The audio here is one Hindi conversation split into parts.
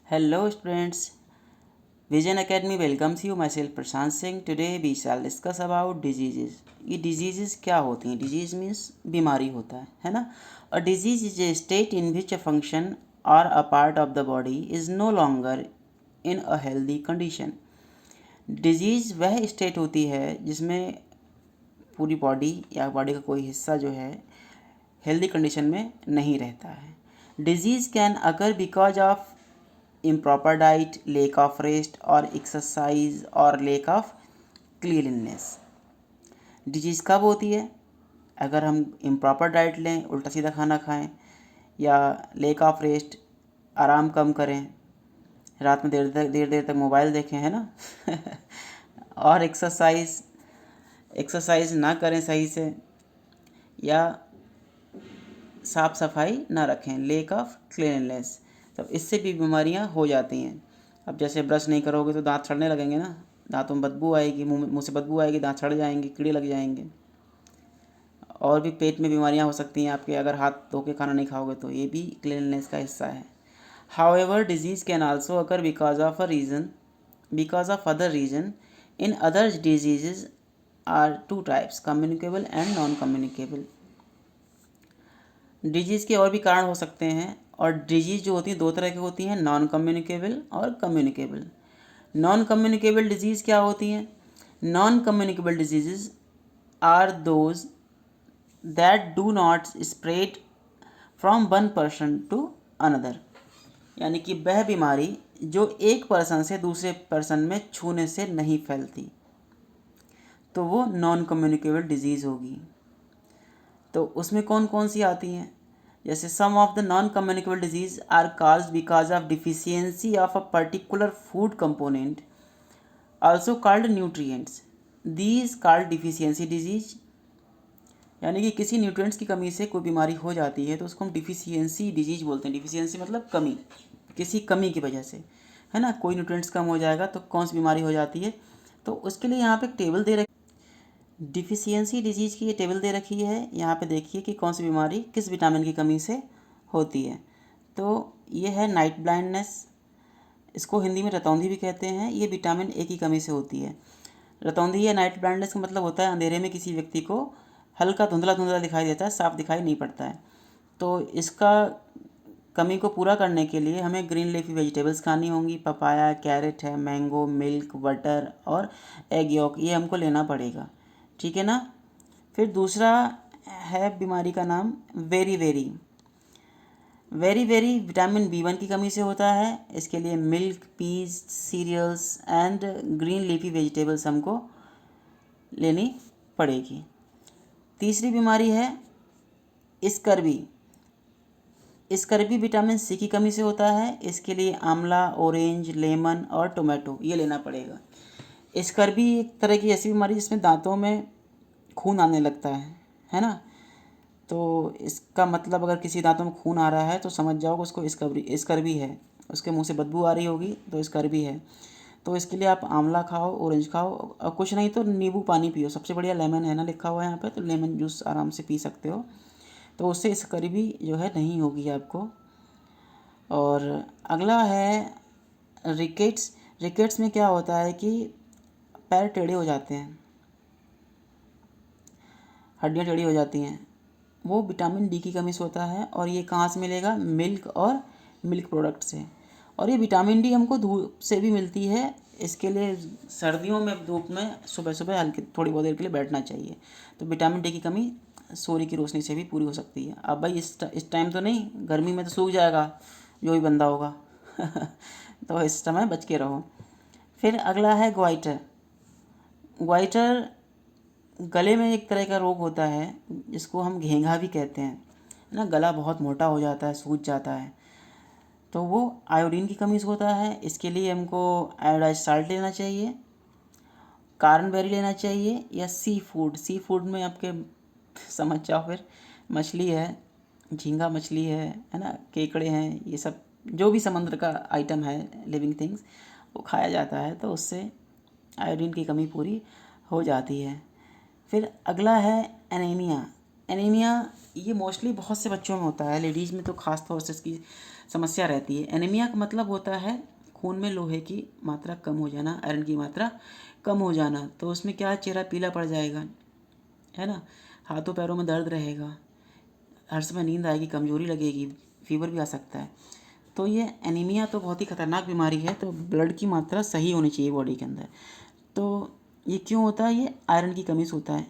Hello students, Vision Academy welcomes you. Myself Prashant Singh. Today we shall discuss about diseases. ये diseases क्या होती हैं? Disease means बीमारी होता है ना? A disease is a state in which a function or a part of the body is no longer in a healthy condition. Disease वह state होती है जिसमें पूरी बॉडी या बॉडी का कोई हिस्सा जो है हेल्दी कंडीशन में नहीं रहता है. Disease can occur because of improper diet, lack of rest or exercise or lack of cleanliness. Disease कब होती है? अगर हम इम्प्रॉपर डाइट लें, उल्टा सीधा खाना खाएं, या लेक ऑफ रेस्ट, आराम कम करें, रात में देर तक मोबाइल देखें, है ना और एक्सरसाइज ना करें सही से, या साफ़ सफाई ना रखें, लेक ऑफ क्लीननेस, तब इससे भी बीमारियां हो जाती हैं. अब जैसे ब्रश नहीं करोगे तो दांत सड़ने लगेंगे ना, दांतों में बदबू आएगी, मुंह से बदबू आएगी, दांत सड़ जाएंगे, कीड़े लग जाएंगे, और भी पेट में बीमारियां हो सकती हैं आपके अगर हाथ धो के खाना नहीं खाओगे तो. ये भी क्लीननेस का हिस्सा है. However disease can also occur because of other reason. In other disease are two types, communicable and non communicable. Disease के और भी कारण हो सकते हैं, और डिजीज़ जो होती हैं दो तरह की होती हैं, नॉन कम्युनिकेबल और कम्युनिकेबल. नॉन कम्युनिकेबल डिजीज़ क्या होती हैं? Non communicable disease are those that do not spread from one person to another. यानी कि वह बीमारी जो एक पर्सन से दूसरे पर्सन में छूने से नहीं फैलती, तो वो नॉन कम्युनिकेबल डिजीज़ होगी. तो उसमें कौन कौन सी आती हैं? जैसे some of the non communicable disease are caused because of deficiency of a particular food component also called nutrients. These called deficiency disease. यानी कि किसी न्यूट्रिएंट्स की कमी से कोई बीमारी हो जाती है तो उसको हम डिफिशियंसी डिजीज बोलते हैं. डिफिशियंसी मतलब कमी, किसी कमी की वजह से, है ना. कोई न्यूट्रिएंट्स कम हो जाएगा तो कौन सी बीमारी हो जाती है, तो उसके लिए यहाँ पे एक टेबल दे रखी. डिफिशियंसी डिजीज़ की ये टेबल दे रखी है. यहाँ पे देखिए कि कौन सी बीमारी किस विटामिन की कमी से होती है. तो ये है नाइट ब्लाइंडनेस. इसको हिंदी में रतौंधी भी कहते हैं. ये विटामिन ए की कमी से होती है. रतौंधी या नाइट ब्लाइंडनेस का मतलब होता है अंधेरे में किसी व्यक्ति को हल्का धुंधला धुंधला दिखाई देता है, साफ दिखाई नहीं पड़ता है. तो इसका कमी को पूरा करने के लिए हमें ग्रीन लीफी वेजिटेबल्स खानी होंगी. पपाया, कैरेट है, मैंगो, मिल्क, बटर और एग यॉक, ये हमको लेना पड़ेगा. ठीक है ना. फिर दूसरा है बीमारी का नाम वेरी वेरी विटामिन B1 की कमी से होता है. इसके लिए milk, peas, cereals and green leafy vegetables हमको लेनी पड़ेगी. तीसरी बीमारी है स्कर्वी विटामिन C की कमी से होता है. इसके लिए आंवला, ऑरेंज, लेमन और टोमेटो ये लेना पड़ेगा. स्कर्वी एक तरह की ऐसी बीमारी जिसमें दांतों में खून आने लगता है ना. तो इसका मतलब अगर किसी दांतों में खून आ रहा है तो समझ जाओ कि उसको स्कर्वी है. उसके मुंह से बदबू आ रही होगी तो स्कर्वी है. तो इसके लिए आप आंवला खाओ, ऑरेंज खाओ, और कुछ नहीं तो नींबू पानी पियो. सबसे बढ़िया लेमन है ना, लिखा हुआ है यहाँ पे, तो लेमन जूस आराम से पी सकते हो. तो उससे स्कर्वी जो है नहीं होगी आपको. और अगला है रिकेट्स में क्या होता है कि पैर टेढ़े हो जाते हैं, हड्डियाँ टेढ़ी हो जाती हैं. वो विटामिन D की कमी से होता है. और ये कहाँ से मिलेगा? मिल्क और मिल्क प्रोडक्ट से. और ये विटामिन D हमको धूप से भी मिलती है. इसके लिए सर्दियों में धूप में सुबह सुबह हल्की थोड़ी बहुत देर के लिए बैठना चाहिए. तो विटामिन D की कमी सूर्य की रोशनी से भी पूरी हो सकती है. अब भाई इस टाइम तो नहीं, गर्मी में तो सूख जाएगा जो भी बंदा होगा तो इस समय बच के रहो. फिर अगला है ग्वाइटर. गले में एक तरह का रोग होता है जिसको हम घेंघा भी कहते हैं ना. गला बहुत मोटा हो जाता है, सूज जाता है, तो वो आयोडीन की कमी से होता है. इसके लिए हमको आयोडाइज साल्ट लेना चाहिए, कार्नबेरी लेना चाहिए, या सी फूड में आपके समझ जाओ फिर, मछली है, झींगा मछली है ना, केकड़े हैं, ये सब जो भी समुद्र का आइटम है, लिविंग थिंग्स, वो खाया जाता है. तो उससे आयोडीन की कमी पूरी हो जाती है. फिर अगला है एनीमिया. ये मोस्टली बहुत से बच्चों में होता है, लेडीज़ में तो ख़ास तौर से इसकी समस्या रहती है। एनीमिया का मतलब होता है खून में लोहे की मात्रा कम हो जाना, आयरन की मात्रा कम हो जाना। तो उसमें क्या, चेहरा पीला पड़ जाएगा, है ना, हाथों पैरों में दर्द रहेगा, हर समय नींद आएगी, कमजोरी लगेगी, फीवर भी आ सकता है। तो ये एनीमिया तो बहुत ही खतरनाक बीमारी है। तो ब्लड की मात्रा सही होनी चाहिए बॉडी के अंदर। तो ये क्यों होता है? ये आयरन की कमी से होता है।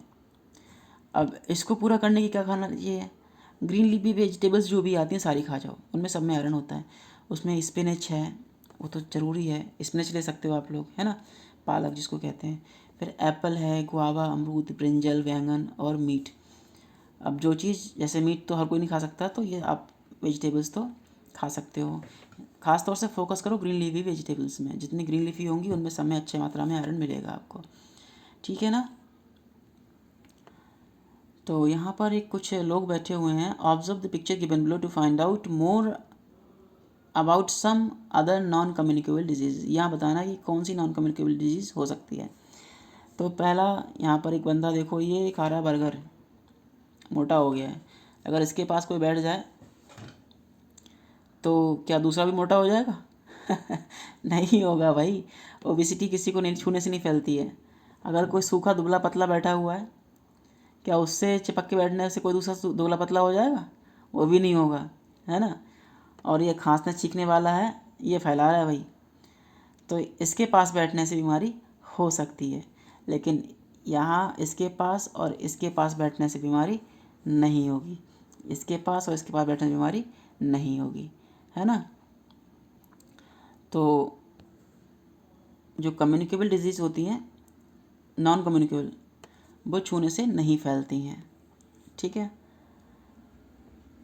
अब इसको पूरा करने की क्या खाना चाहिए? ग्रीन लीफी वेजिटेबल्स जो भी आती हैं सारी खा जाओ, उनमें सब में आयरन होता है। उसमें स्पिनच है, वो तो ज़रूरी है, स्पिनच ले सकते हो आप लोग, है ना, पालक जिसको कहते हैं। फिर एप्पल है, गुआवा, अमरूद, ब्रिंजल, बैंगन और मीट। अब जो चीज़, जैसे मीट तो हर कोई नहीं खा सकता, तो ये आप वेजिटेबल्स तो खा सकते हो। खास तौर से फोकस करो ग्रीन लीफी वेजिटेबल्स में, जितनी ग्रीन लीफी होंगी उनमें सब में अच्छे मात्रा में आयरन मिलेगा आपको, ठीक है ना। तो यहाँ पर एक कुछ लोग बैठे हुए हैं। Observe the picture given below to find out more about some other non communicable disease. यहाँ बताना कि कौन सी नॉन कम्युनिकेबल डिजीज़ हो सकती है। तो पहला, यहाँ पर एक बंदा देखो, ये खा रहा बर्गर, मोटा हो गया है। अगर इसके पास कोई बैठ जाए तो क्या दूसरा भी मोटा हो जाएगा? नहीं होगा भाई। ओबेसिटी किसी को नहीं, छूने से नहीं फैलती है। अगर कोई सूखा दुबला पतला बैठा हुआ है, क्या उससे चिपक के बैठने से कोई दूसरा दुबला पतला हो जाएगा? वो भी नहीं होगा, है ना। और ये खांसने छींकने वाला है, ये फैला रहा है भाई, तो इसके पास बैठने से बीमारी हो सकती है। लेकिन यहाँ इसके पास और इसके पास बैठने से बीमारी नहीं होगी, इसके पास और इसके पास बैठने से बीमारी नहीं होगी, है ना। तो जो कम्युनिकेबल डिजीज़ होती हैं, नॉन कम्युनिकेबल, वो छूने से नहीं फैलती हैं, ठीक है।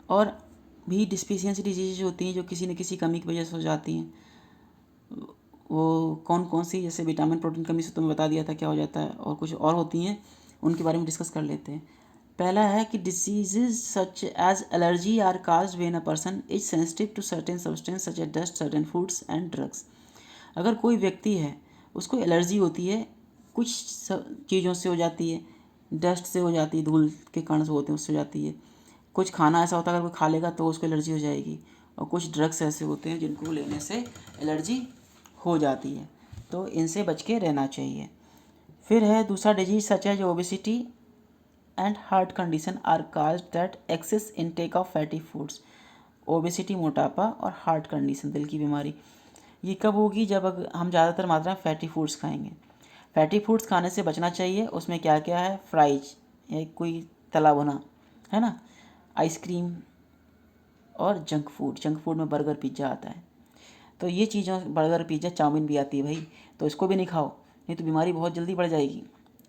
और भी डिस्फिशियंसी डिजीज होती हैं जो किसी न किसी कमी की वजह से हो जाती हैं। वो कौन कौन सी, जैसे विटामिन प्रोटीन कमी से तुम्हें बता दिया था क्या हो जाता है, और कुछ और होती हैं, उनके बारे में डिस्कस कर लेते हैं। पहला है कि diseases such as allergy are caused when a person is sensitive to certain substance such as dust, certain foods and drugs. अगर कोई व्यक्ति है, उसको एलर्जी होती है, कुछ चीज़ों से हो जाती है, डस्ट से हो जाती है, धूल के कारण से होते हैं उससे हो जाती है। कुछ खाना ऐसा होता है अगर कोई खा लेगा तो उसको एलर्जी हो जाएगी। और कुछ ड्रग्स ऐसे होते हैं जिनको लेने से एलर्जी हो जाती है। तो इनसे बच के रहना चाहिए। फिर है दूसरा डिजीज सच है जो obesity and heart condition are caused that excess intake of fatty foods. Obesity, मोटापा और हार्ट कंडीशन, दिल की बीमारी, ये कब होगी? जब हम ज़्यादातर मात्रा में फैटी फूड्स खाएंगे। फैटी फूड्स खाने से बचना चाहिए। उसमें क्या क्या है? फ्राइज, या कोई तला भुना, है ना, आइसक्रीम और जंक फूड। जंक फूड में बर्गर, पिज़्ज़ा आता है। तो ये चीज़ों, बर्गर, पिज़्ज़ा, चाउमीन भी आती है भाई, तो इसको भी नहीं खाओ, नहीं तो बीमारी बहुत जल्दी बढ़ जाएगी,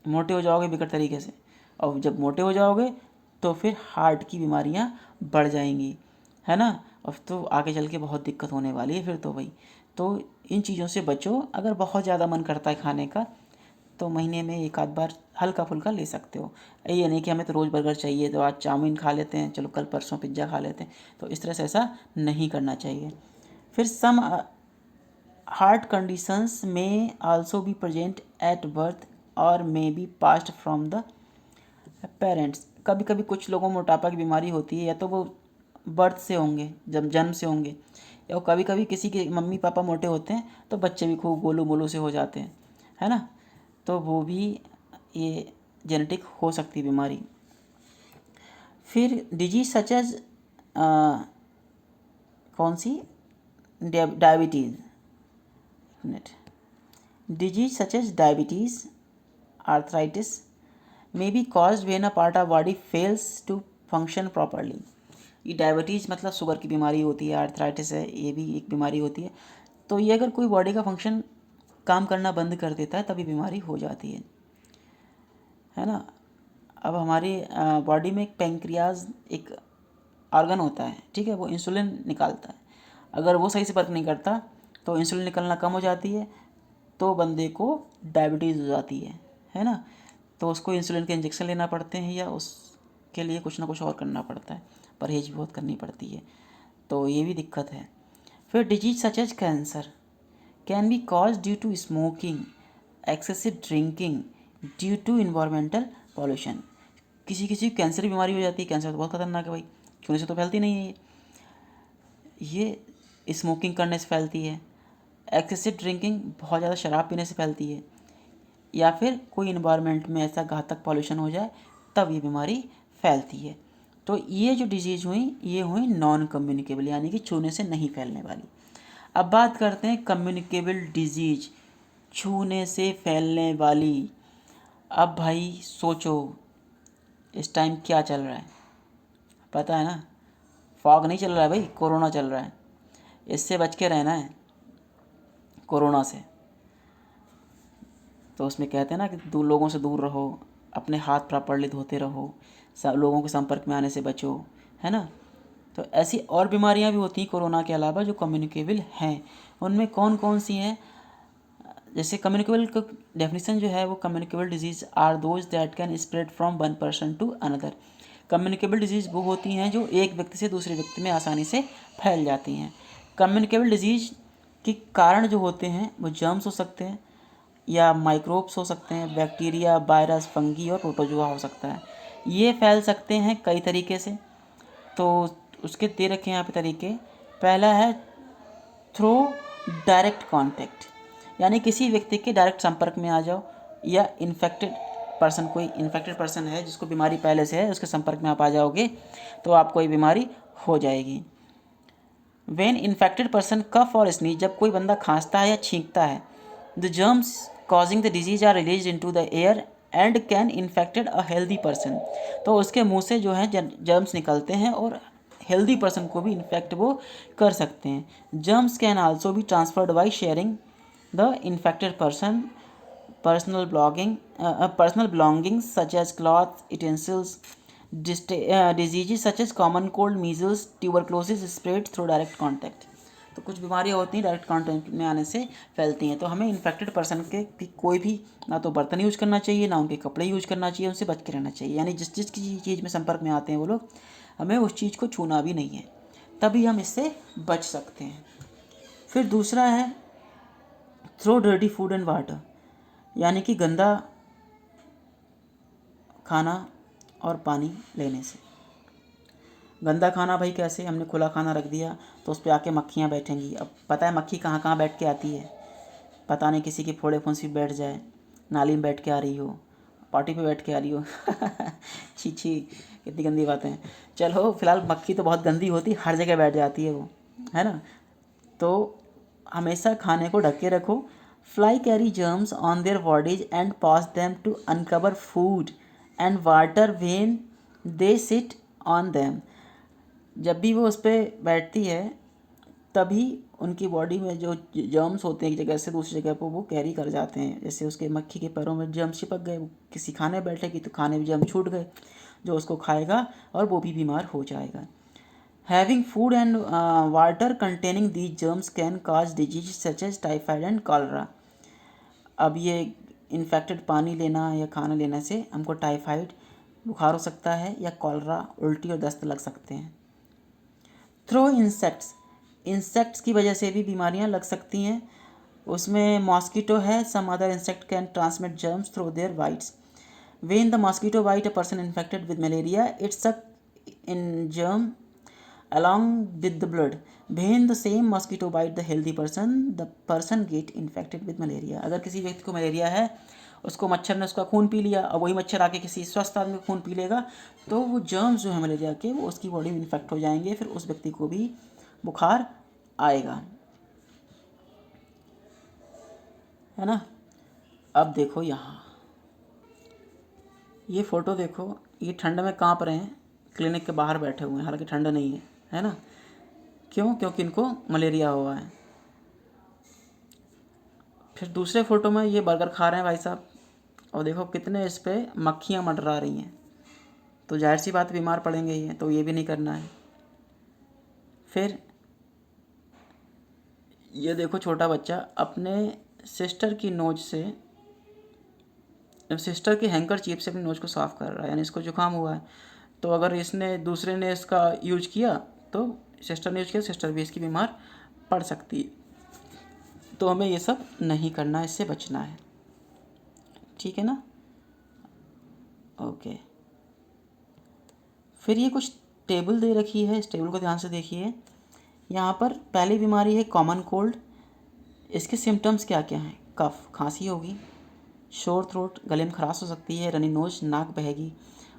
मोटे हो जाओगे बिकट तरीके से। और जब मोटे हो जाओगे तो फिर हार्ट की बीमारियां बढ़ जाएंगी, है ना। और तो आगे चल के बहुत दिक्कत होने वाली है फिर तो भाई। तो इन चीज़ों से बचो। अगर बहुत ज़्यादा मन करता है खाने का तो महीने में एक आध बार हल्का फुल्का ले सकते हो। ये नहीं कि हमें तो रोज़ बर्गर चाहिए तो आज चाउमीन खा लेते हैं, चलो कल परसों पिज़्ज़ा खा लेते हैं, तो इस तरह से ऐसा नहीं करना चाहिए। फिर सम हार्ट कंडीशंस में also be present at birth और may be passed from the parents. कभी कभी कुछ लोगों में मोटापा की बीमारी होती है, या तो वो बर्थ से होंगे, जब जन्म से होंगे, या कभी कभी किसी के मम्मी पापा मोटे होते हैं तो बच्चे भी खूब गोलू मोलू से हो जाते हैं, है ना। तो वो भी ये जेनेटिक हो सकती बीमारी। फिर डिजीज सच एज कौन सी? Diabetes. Disease such as diabetes, arthritis may be caused when a part of body fails to function properly। ये डायबिटीज़ मतलब शुगर की बीमारी होती है, आर्थराइटिस है, ये भी एक बीमारी होती है। तो ये अगर कोई बॉडी का फंक्शन काम करना बंद कर देता है तभी बीमारी हो जाती है ना। अब हमारी बॉडी में एक पेंक्रियाज एक ऑर्गन होता है, ठीक है, वो इंसुलिन निकालता है। अगर वो सही से वर्क नहीं करता तो इंसुलिन निकलना कम हो जाती है, तो बंदे को डायबिटीज़ हो जाती है ना। तो उसको इंसुलिन के इंजेक्शन लेना पड़ते हैं, या उसके लिए कुछ ना कुछ और करना पड़ता है, परहेज भी बहुत करनी पड़ती है। तो ये भी दिक्कत है। फिर disease such as cancer can be cause due to smoking, excessive drinking, due to environmental pollution. किसी किसी को कैंसर की बीमारी हो जाती है। कैंसर तो बहुत खतरनाक है भाई, छूने से तो फैलती नहीं है ये स्मोकिंग करने से फैलती है, एक्सेसिव ड्रिंकिंग बहुत ज़्यादा शराब पीने से फैलती है, या फिर कोई इन्वायरमेंट में ऐसा घातक पॉल्यूशन हो जाए तब ये बीमारी फैलती है। तो ये जो डिजीज़ हुई ये हुई नॉन कम्युनिकेबल, यानी कि छूने से नहीं फैलने वाली। अब बात करते हैं कम्युनिकेबल डिजीज, छूने से फैलने वाली। अब भाई सोचो इस टाइम क्या चल रहा है, पता है ना, फॉग नहीं चल रहा है भाई, कोरोना चल रहा है। इससे बच के रहना है कोरोना से। तो उसमें कहते हैं ना कि लोगों से दूर रहो, अपने हाथ प्रॉपर्ली धोते रहो, सब लोगों के संपर्क में आने से बचो, है ना। तो ऐसी और बीमारियां भी होती हैं कोरोना के अलावा जो कम्युनिकेबल हैं। उनमें कौन कौन सी हैं? जैसे कम्युनिकेबल का डेफिनेशन जो है वो, communicable disease are those that can spread from one person to another. Communicable disease वो होती हैं जो एक व्यक्ति से दूसरे व्यक्ति में आसानी से फैल जाती हैं। कम्युनिकेबल डिजीज़ के कारण जो होते हैं वो जर्म्स हो सकते हैं या माइक्रोब्स हो सकते हैं, बैक्टीरिया, वायरस, फंगी और प्रोटोजोआ हो सकता है। ये फैल सकते हैं कई तरीके से, तो उसके दे रखे हैं यहाँ पे तरीके। पहला है थ्रू डायरेक्ट कांटेक्ट, यानी किसी व्यक्ति के डायरेक्ट संपर्क में आ जाओ, या इन्फेक्टेड पर्सन, कोई इन्फेक्टेड पर्सन है जिसको बीमारी पहले से है उसके संपर्क में आप आ जाओगे तो आपको ये बीमारी हो जाएगी। व्हेन इन्फेक्टेड पर्सन कफ और स्नीज, जब कोई बंदा खांसता है या छींकता है, the germs causing the disease are release into the air and can infected a healthy person. तो उसके मुंह से जो है जर्म्स निकलते हैं और हेल्दी पर्सन को भी इन्फेक्ट वो कर सकते हैं। Germs can also be transferred by sharing the infected person personal belongings such as cloth, utensils. Diseases such as common cold, measles, tuberculosis spread through direct contact. तो कुछ बीमारियां होती हैं डायरेक्ट कांटेक्ट में आने से फैलती हैं। तो हमें इन्फेक्टेड पर्सन के कोई भी ना तो बर्तन यूज करना चाहिए, ना उनके कपड़े यूज करना चाहिए, उनसे बच के रहना चाहिए। यानी जिस जिस चीज़ में संपर्क में आते हैं वो लोग, हमें उस चीज़ को छूना भी नहीं है, तभी हम इससे बच सकते हैं। फिर दूसरा है through dirty food and water, यानी कि गंदा खाना और पानी लेने से। गंदा खाना भाई कैसे, हमने खुला खाना रख दिया तो उस पर आके मक्खियाँ बैठेंगी। अब पता है मक्खी कहाँ कहाँ बैठ के आती है, पता नहीं, किसी के फोड़े फुंसी बैठ जाए, नाली में बैठ के आ रही हो, पार्टी पे बैठ के आ रही हो छी छी, कितनी गंदी बातें हैं। चलो फिलहाल मक्खी तो बहुत गंदी होती, हर जगह बैठ जाती है वो, है ना। तो हमेशा खाने को ढक के रखो। Fly carry germs on their bodies and pass them to uncover food and water when they sit on them. जब भी वो उस पर बैठती है तभी उनकी बॉडी में जो जर्म्स होते हैं एक जगह से दूसरी जगह पर वो कैरी कर जाते हैं। जैसे उसके मक्खी के पैरों में जर्म्स चिपक गए, किसी खाने बैठेगी तो खाने में जर्म छूट गए, जो उसको खाएगा और वो भी बीमार हो जाएगा। Having food and water containing these germs can cause diseases such as typhoid and cholera. अब ये इन्फेक्टेड पानी लेना या खाना लेने से हमको टाइफाइड बुखार हो सकता है या कॉलरा, उल्टी और दस्त लग सकते हैं। थ्रो इंसेक्ट्स, इंसेक्ट्स की वजह से भी बीमारियां लग सकती हैं। उसमें मॉस्किटो है, some other insect can transmit germs through their bites. When the mosquito bite a person infected with malaria, it sucks in germ along with the blood. When the same mosquito bite the healthy person, the person get infected with malaria. अगर किसी व्यक्ति को मलेरिया है, उसको मच्छर ने उसका खून पी लिया और वही मच्छर आके किसी स्वस्थ आदमी का खून पी लेगा, तो वो जर्म्स जो है मलेरिया के वो उसकी बॉडी में इन्फेक्ट हो जाएंगे, फिर उस व्यक्ति को भी बुखार आएगा, है ना। अब देखो यहाँ ये फ़ोटो देखो, ये ठंड में काँप रहे हैं, क्लिनिक के बाहर बैठे हुए हैं, हालांकि ठंड नहीं है, है ना। क्यों? क्योंकि इनको मलेरिया हुआ है। फिर दूसरे फ़ोटो में ये बर्गर खा रहे हैं भाई साहब, और देखो कितने इस पर मक्खियाँ मंडरा रही हैं, तो जाहिर सी बात बीमार पड़ेंगे ही, तो ये भी नहीं करना है। फिर ये देखो छोटा बच्चा अपने सिस्टर की नोज से, सिस्टर के हैंकर से अपनी नोज को साफ़ कर रहा है, यानी इसको जुकाम हुआ है, तो अगर इसने दूसरे ने इसका यूज किया तो सिस्टर ने यूज किया, सिस्टर भी इसकी बीमार पड़ सकती है। तो हमें ये सब नहीं करना, इससे बचना है, ठीक है ना। ओके, फिर ये कुछ टेबल दे रखी है, इस टेबल को ध्यान से देखिए। यहाँ पर पहली बीमारी है कॉमन कोल्ड। इसके सिम्टम्स क्या क्या हैं? कफ, खांसी होगी, शोर थ्रोट, गले में खराश हो सकती है, रनी नोज, नाक बहेगी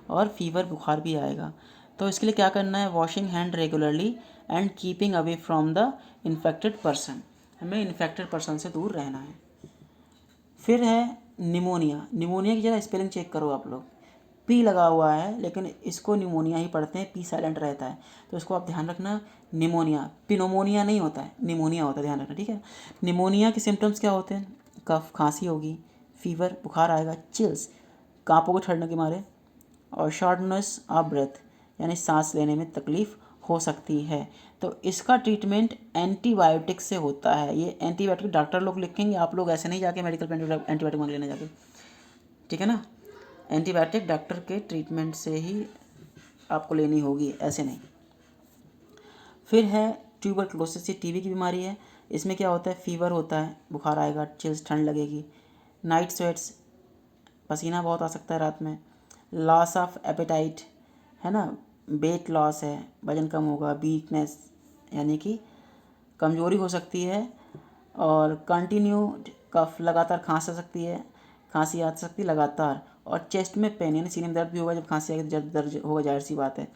और फीवर, बुखार भी आएगा। तो इसके लिए क्या करना है? Washing hand regularly and keeping away from the infected person. हमें इन्फेक्टेड पर्सन से दूर रहना है। फिर है निमोनिया। निमोनिया की ज़रा स्पेलिंग चेक करो आप लोग। पी लगा हुआ है लेकिन इसको निमोनिया ही पढ़ते हैं, पी साइलेंट रहता है, तो इसको आप ध्यान रखना। निमोनिया, पिनोमोनिया नहीं होता है, निमोनिया होता है, ध्यान रखना, ठीक है। निमोनिया के सिम्टम्स क्या होते हैं? कफ, खांसी होगी, फीवर, बुखार आएगा, चिल्स, कांपोगे ठंड के मारे, और शॉर्टनेस ऑफ ब्रेथ यानी सांस लेने में तकलीफ हो सकती है। तो इसका ट्रीटमेंट एंटीबायोटिक से होता है। ये एंटीबायोटिक डॉक्टर लोग लिखेंगे, आप लोग ऐसे नहीं जाके मेडिकल पे एंटीबायोटिक मांग लेना जाके, ठीक है ना। एंटीबायोटिक डॉक्टर के ट्रीटमेंट से ही आपको लेनी होगी, ऐसे नहीं। फिर है ट्यूबरक्लोसिस, ये टीबी की बीमारी है। इसमें क्या होता है? फीवर होता है, बुखार आएगा, चिल्स, ठंड लगेगी, नाइट स्वेट्स, पसीना बहुत आ सकता है रात में, लॉस ऑफ एपेटाइट, है ना, वेट लॉस है, वजन कम होगा, वीकनेस यानी कि कमजोरी हो सकती है, और कंटिन्यूड कफ, लगातार खांस आ सकती है, खांसी आ सकती है लगातार, और चेस्ट में पेन यानी सीने में दर्द भी होगा, जब खांसी आएगी तो दर्द होगा, जाहिर सी बात है।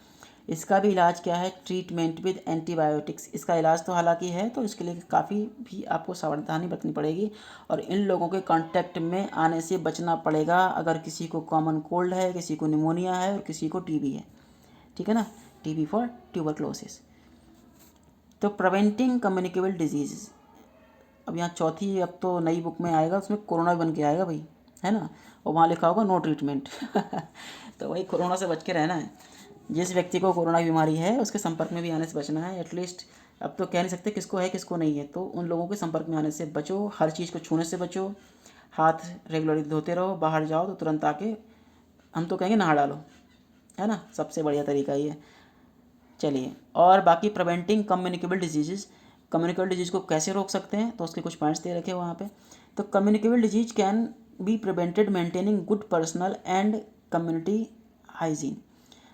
इसका भी इलाज क्या है? Treatment with antibiotics. इसका इलाज तो हालांकि है, तो इसके लिए काफ़ी भी आपको सावधानी बरतनी पड़ेगी, और इन लोगों के कांटेक्ट में आने से बचना पड़ेगा अगर किसी को कॉमन कोल्ड है, किसी को निमोनिया है और किसी को टीबी है, ठीक है ना। TB for tuberculosis. तो प्रिवेंटिंग कम्युनिकेबल डिजीज़, अब यहाँ चौथी, अब तो नई बुक में आएगा, उसमें कोरोना भी बन के आएगा भाई, है ना, और वहाँ लिखा होगा नो ट्रीटमेंट तो भाई कोरोना से बच के रहना है। जिस व्यक्ति को कोरोना बीमारी है उसके संपर्क में भी आने से बचना है एटलीस्ट। अब तो कह नहीं सकते किसको है किसको नहीं है, तो उन लोगों के संपर्क में आने से बचो, हर चीज़ को छूने से बचो, हाथ रेगुलरली धोते रहो, बाहर जाओ तो तुरंत आके हम तो कहेंगे नहा डालो, है ना, सबसे बढ़िया तरीका ये। चलिए, और बाकी preventing communicable disease, communicable disease को कैसे रोक सकते हैं, तो उसके कुछ पॉइंट्स दे रखे हैं वहाँ पे। तो communicable disease can be prevented maintaining good personal and community hygiene.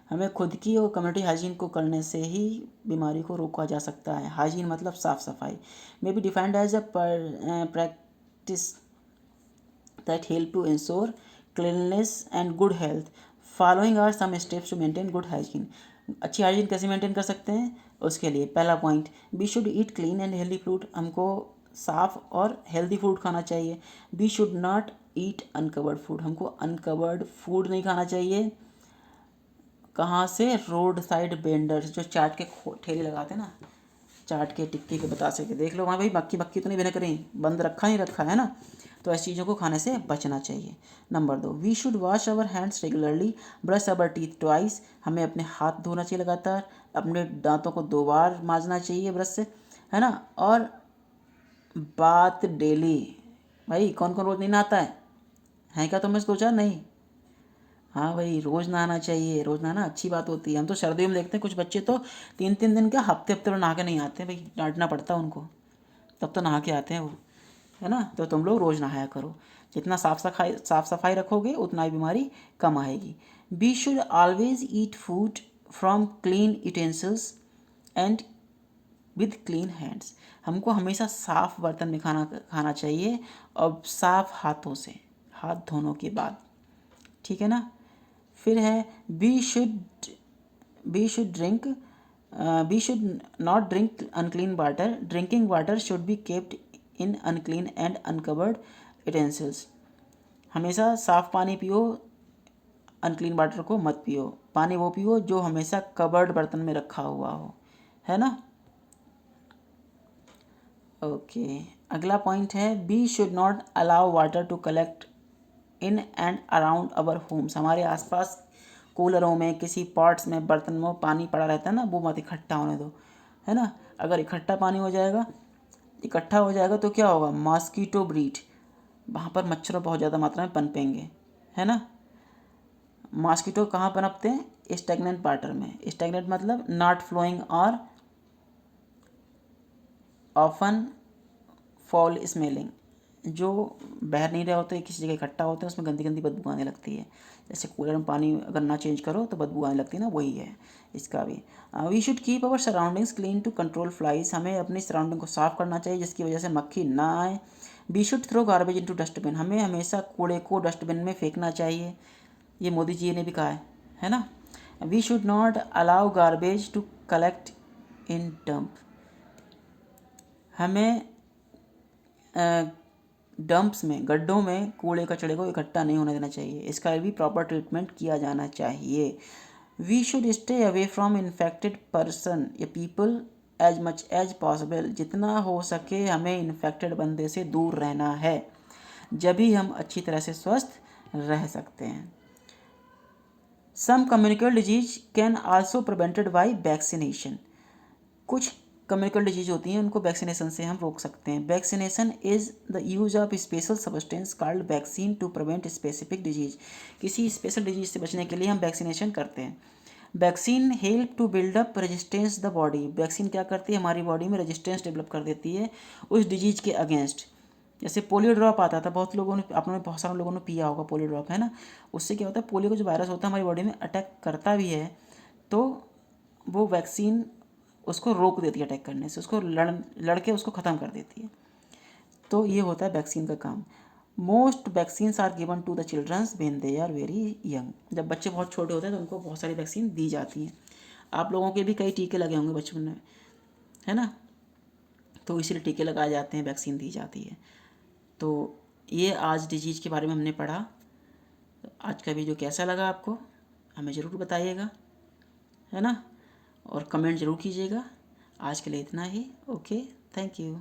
हमें खुद की और कम्युनिटी हाइजीन को करने से ही बीमारी को रोका जा सकता है। हाइजीन मतलब साफ़ सफाई, may be defined as a practice that help to ensure cleanliness and good health. Following are some steps to maintain good hygiene. अच्छी हाइजीन कैसे मेंटेन कर सकते हैं? उसके लिए पहला point, we should eat clean and healthy food. हमको साफ़ और हेल्दी फूड खाना चाहिए। We should not eat uncovered food. हमको अनकवर्ड फूड नहीं खाना चाहिए। कहाँ से? रोड साइड वेंडर्स, जो चाट के ठेले लगाते हैं ना, चाट के, टिक्की के, बतासे के, देख लो वहाँ भाई मक्खी मक्खी तो नहीं बना करें, बंद रखा नहीं रखा है ना, तो ऐसी चीज़ों को खाने से बचना चाहिए। Number 2, we should wash our hands regularly, brush our teeth twice. हमें अपने हाथ धोना चाहिए लगातार, अपने दांतों को 2 बार मांजना चाहिए ब्रश से, है ना, और बात डेली। भाई कौन कौन रोज़ नहीं नहाता है क्या तुमने सोचा? नहीं, हाँ भाई रोज़ नहाना चाहिए। रोज़ नहाना अच्छी बात होती है। हम तो सर्दियों में देखते हैं कुछ बच्चे तो 3-3 दिन क्या, हफ्ते हफ्ते में नहा के नहीं आते भाई, डांटना पड़ता है उनको, तब तो नहा के आते हैं वो, है ना। तो तुम लोग रोज़ नहाया करो। जितना साफ़ सफाई रखोगे उतना ही बीमारी कम आएगी। We should always eat food from clean utensils and with clean hands. हमको हमेशा साफ़ बर्तन में खाना चाहिए और साफ़ हाथों से, हाथ धोने के बाद, ठीक है ना। फिर है we should not drink unclean water. Drinking water should be kept in unclean and uncovered utensils. हमेशा साफ़ पानी पियो, अनक्लीन वाटर को मत पियो। पानी वो पियो जो हमेशा कवर्ड बर्तन में रखा हुआ हो, है ना। ओके, अगला पॉइंट है we should not allow water to collect in and around our homes. हमारे आसपास कूलरों में, किसी पॉट्स में, बर्तन में पानी पड़ा रहता है ना, वो मत इकट्ठा होने दो, है ना। अगर इकट्ठा हो जाएगा तो क्या होगा? मॉस्किटो ब्रीड, वहाँ पर मच्छर बहुत ज़्यादा मात्रा में पनपेंगे, है ना। मॉस्किटो कहाँ पनपते हैं? स्टैग्नेंट वाटर में। स्टैग्नेंट मतलब नॉट फ्लोइंग और ऑफन फॉल स्मेलिंग, जो बह नहीं रहे होते, किसी जगह इकट्ठा होते हैं, उसमें गंदी गंदी बदबू आने लगती है। जैसे कूलर में पानी अगर ना चेंज करो तो बदबू आने लगती है ना, वही है इसका भी। We should keep our surroundings clean to control flies, हमें अपनी सराउंडिंग को साफ़ करना चाहिए जिसकी वजह से मक्खी ना आए। We should throw garbage into dustbin, हमें हमेशा कूड़े को डस्टबिन में फेंकना चाहिए, ये मोदी जी ने भी कहा है ना। We should not allow garbage to collect in dump, हमें डंप्स में, गड्ढों में कूड़े कचड़े को इकट्ठा नहीं होने देना चाहिए, इसका भी प्रॉपर ट्रीटमेंट किया जाना चाहिए। We should stay away from infected person या people as much as possible, जितना हो सके हमें इन्फेक्टेड बंदे से दूर रहना है, जब ही हम अच्छी तरह से स्वस्थ रह सकते हैं। Some communicable disease can also prevented by vaccination, कुछ कम्युनिकल डिजीज होती हैं उनको वैक्सीनेशन से हम रोक सकते हैं। Vaccination is the use of special substance called vaccine to prevent specific disease, किसी स्पेशल डिजीज से बचने के लिए हम वैक्सीनेशन करते हैं। Vaccine help to build up resistance the body, vaccine क्या करती है, हमारी बॉडी में रेजिस्टेंस डेवलप कर देती है उस डिजीज के अगेंस्ट। जैसे पोलियो ड्रॉप आता था, बहुत लोगों ने, आपने बहुत सारे लोगों ने पिया होगा पोलियो ड्रॉप, है ना। उससे क्या होता है, पोलियो का जो वायरस होता है हमारी बॉडी में अटैक करता भी है, तो वो वैक्सीन उसको रोक देती है अटैक करने से, उसको लड़के उसको ख़त्म कर देती है। तो ये होता है वैक्सीन का काम। Most vaccines are given to the childrens when they are very young, जब बच्चे बहुत छोटे होते हैं तो उनको बहुत सारी वैक्सीन दी जाती हैं। आप लोगों के भी कई टीके लगे होंगे बचपन में, है ना, तो इसीलिए टीके लगाए जाते हैं, वैक्सीन दी जाती है। तो ये आज डिजीज़ के बारे में हमने पढ़ा। आज का वीडियो कैसा लगा आपको हमें ज़रूर बताइएगा, है ना, और कमेंट ज़रूर कीजिएगा। आज के लिए इतना ही, ओके, थैंक यू।